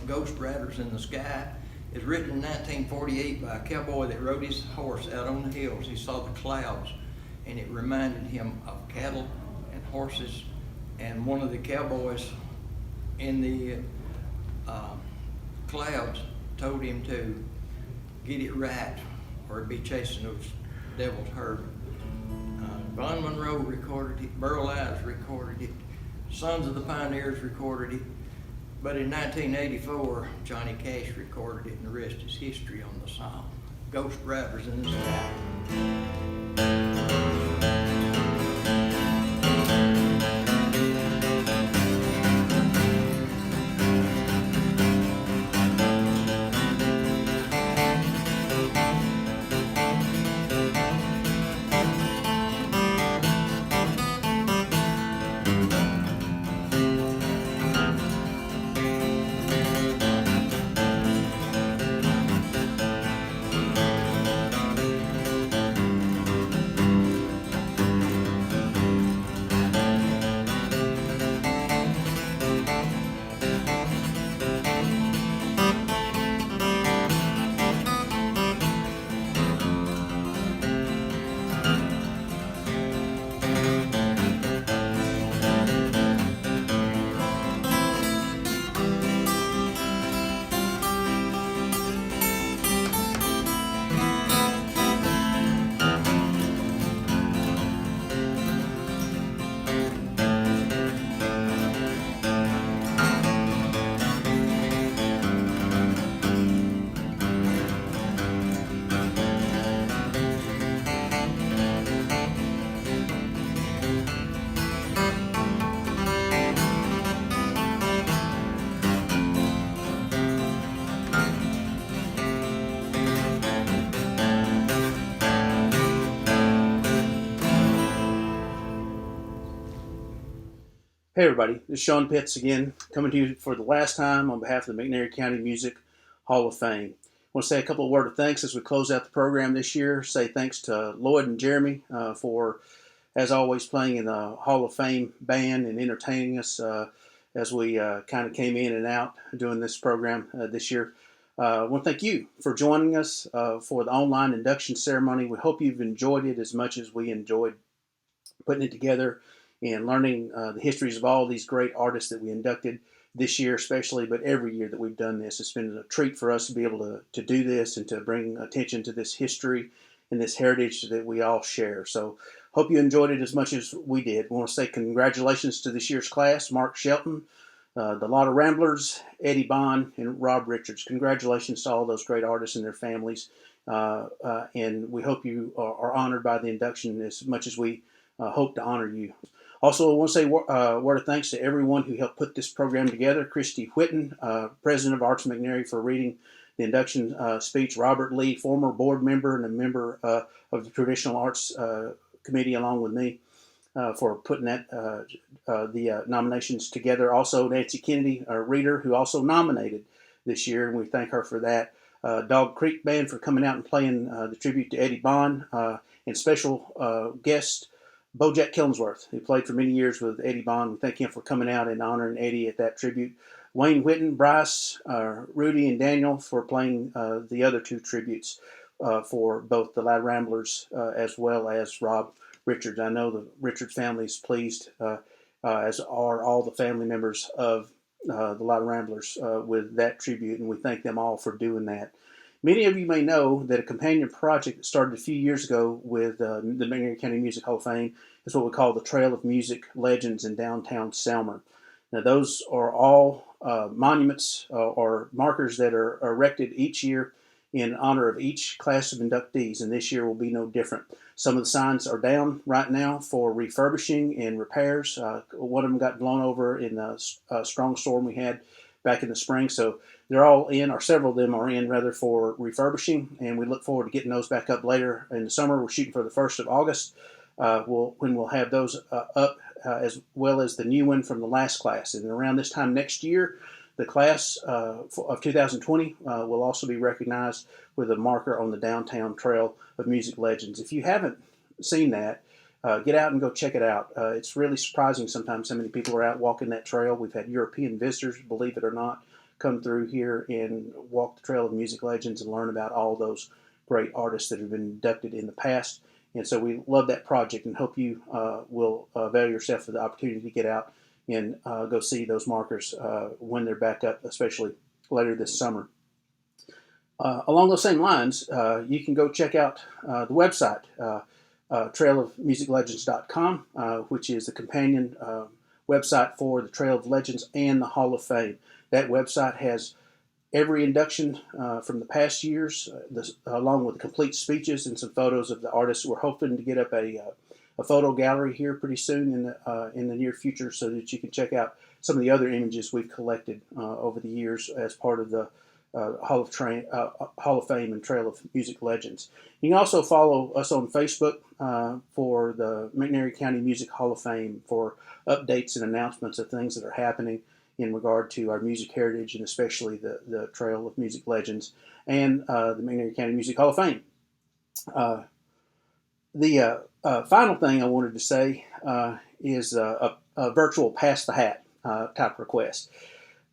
Ghost Riders in the Sky. It's written in 1948 by a cowboy that rode his horse out on the hills. He saw the clouds, and it reminded him of cattle and horses. And one of the cowboys in the clouds told him to get it right, or he'd be chasing those devil's herd. Von Monroe recorded it, Burl Ives recorded it, Sons of the Pioneers recorded it, but in 1984, Johnny Cash recorded it, and the rest is history on the song, Ghost Riders in the Sky. Hey everybody, this is Shawn Pitts again, coming to you for the last time on behalf of the McNairy County Music Hall of Fame. I want to say a couple of words of thanks as we close out the program this year. Say thanks to Lloyd and Jeremy for, as always, playing in the Hall of Fame band and entertaining us as we kind of came in and out doing this program this year. I want to thank you for joining us for the online induction ceremony. We hope you've enjoyed it as much as we enjoyed putting it together and learning the histories of all these great artists that we inducted this year especially, but every year that we've done this. It's been a treat for us to be able to do this and to bring attention to this history and this heritage that we all share. So hope you enjoyed it as much as we did. We want to say congratulations to this year's class, Mark Shelton, the Lot of Ramblers, Eddie Bond, and Rob Richards. Congratulations to all those great artists and their families. And we hope you are honored by the induction as much as we hope to honor you. Also, I want to say a word of thanks to everyone who helped put this program together. Christy Whitten, President of Arts McNairy, for reading the induction speech. Robert Lee, former board member and a member of the Traditional Arts Committee, along with me, for putting the nominations together. Also, Nancy Kennedy, a reader, who also nominated this year, and we thank her for that. Dog Creek Band for coming out and playing the tribute to Eddie Bond, and special guest Bojack Killingsworth, who played for many years with Eddie Bond. We thank him for coming out and honoring Eddie at that tribute. Wayne Whitten, Bryce, Rudy, and Daniel for playing the other two tributes for both the Loud Ramblers as well as Rob Richards. I know the Richards family is pleased, as are all the family members of the Loud Ramblers with that tribute, and we thank them all for doing that. Many of you may know that a companion project that started a few years ago with the McNairy County Music Hall of Fame is what we call the Trail of Music Legends in downtown Selmer. Now, those are all monuments or markers that are erected each year in honor of each class of inductees, and this year will be no different. Some of the signs are down right now for refurbishing and repairs. One of them got blown over in a strong storm we had back in the spring, so they're all in, or several of them are in, rather, for refurbishing, and we look forward to getting those back up later in the summer. We're shooting for the 1st of August when we'll have those up, as well as the new one from the last class. And around this time next year, the class of 2020 will also be recognized with a marker on the Downtown Trail of Music Legends. If you haven't seen that, get out and go check it out. It's really surprising sometimes how many people are out walking that trail. We've had European visitors, believe it or not, come through here and walk the trail of music legends and learn about all those great artists that have been inducted in the past. And so we love that project and hope you will avail yourself of the opportunity to get out and go see those markers when they're back up, especially later this summer. Along those same lines, you can go check out the website, trailofmusiclegends.com, which is the companion website for the Trail of Legends and the Hall of Fame. That website has every induction from the past years, along with complete speeches and some photos of the artists. We're hoping to get up a photo gallery here pretty soon in the near future, so that you can check out some of the other images we've collected over the years as part of the Hall of Fame and Trail of Music Legends. You can also follow us on Facebook for the McNairy County Music Hall of Fame for updates and announcements of things that are happening in regard to our music heritage, and especially the Trail of Music Legends and the McNairy County Music Hall of Fame. The final thing I wanted to say is a virtual pass the hat type request.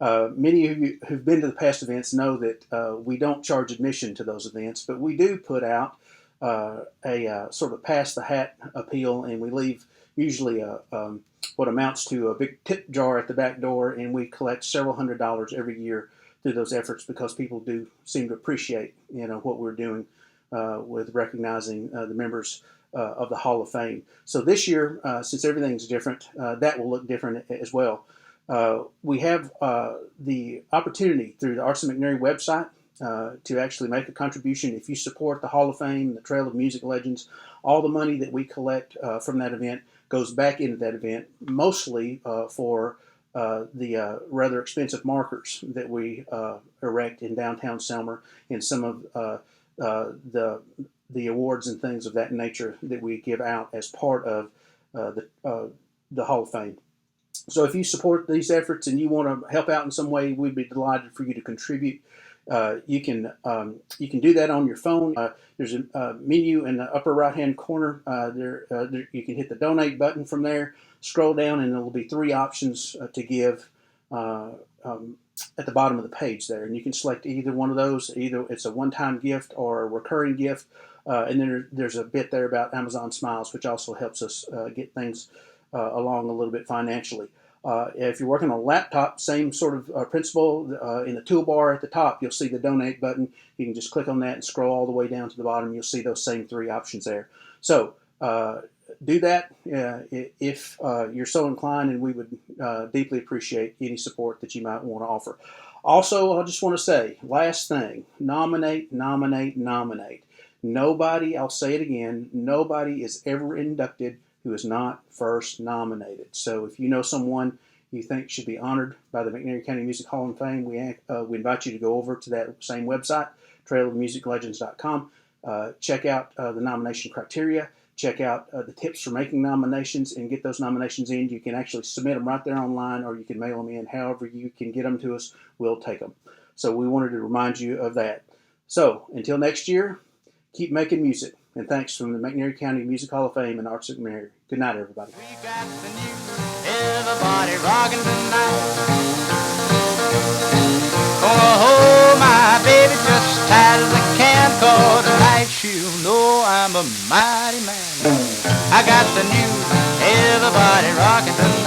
Many of you who've been to the past events know that we don't charge admission to those events, but we do put out a sort of pass the hat appeal, and we leave usually what amounts to a big tip jar at the back door, and we collect several $100s every year through those efforts, because people do seem to appreciate what we're doing with recognizing the members of the Hall of Fame. So this year, since everything's different, that will look different as well. We have the opportunity through the Arts of McNairy website to actually make a contribution. If you support the Hall of Fame, the Trail of Music Legends, all the money that we collect from that event goes back into that event, mostly for the rather expensive markers that we erect in downtown Selmer, and some of the awards and things of that nature that we give out as part of the Hall of Fame. So if you support these efforts and you want to help out in some way, we'd be delighted for you to contribute. You can do that on your phone. There's a menu in the upper right-hand corner. There you can hit the donate button from there, scroll down, and there will be 3 options to give at the bottom of the page there. And you can select either one of those. Either it's a one-time gift or a recurring gift. And then there's a bit there about Amazon Smiles, which also helps us get things along a little bit financially. If you're working on a laptop, same sort of principle. In the toolbar at the top, you'll see the donate button. You can just click on that and scroll all the way down to the bottom. You'll see those same 3 options there. So do that if you're so inclined, and we would deeply appreciate any support that you might want to offer. Also, I just want to say, last thing, nominate, nominate, nominate. Nobody, I'll say it again, nobody is ever inducted who is not first nominated. So if you know someone you think should be honored by the McNairy County Music Hall of Fame, we invite you to go over to that same website, trailofmusiclegends.com. Check out the nomination criteria. Check out the tips for making nominations, and get those nominations in. You can actually submit them right there online, or you can mail them in. However you can get them to us, we'll take them. So we wanted to remind you of that. So until next year, keep making music. And thanks from the McNairy County Music Hall of Fame and Arts of McNairy. Good night, everybody. We got the new everybody rocking tonight. Gonna hold my baby just as tight as I can, 'cause tonight she'll know I'm a mighty man. I got the new everybody rocking tonight.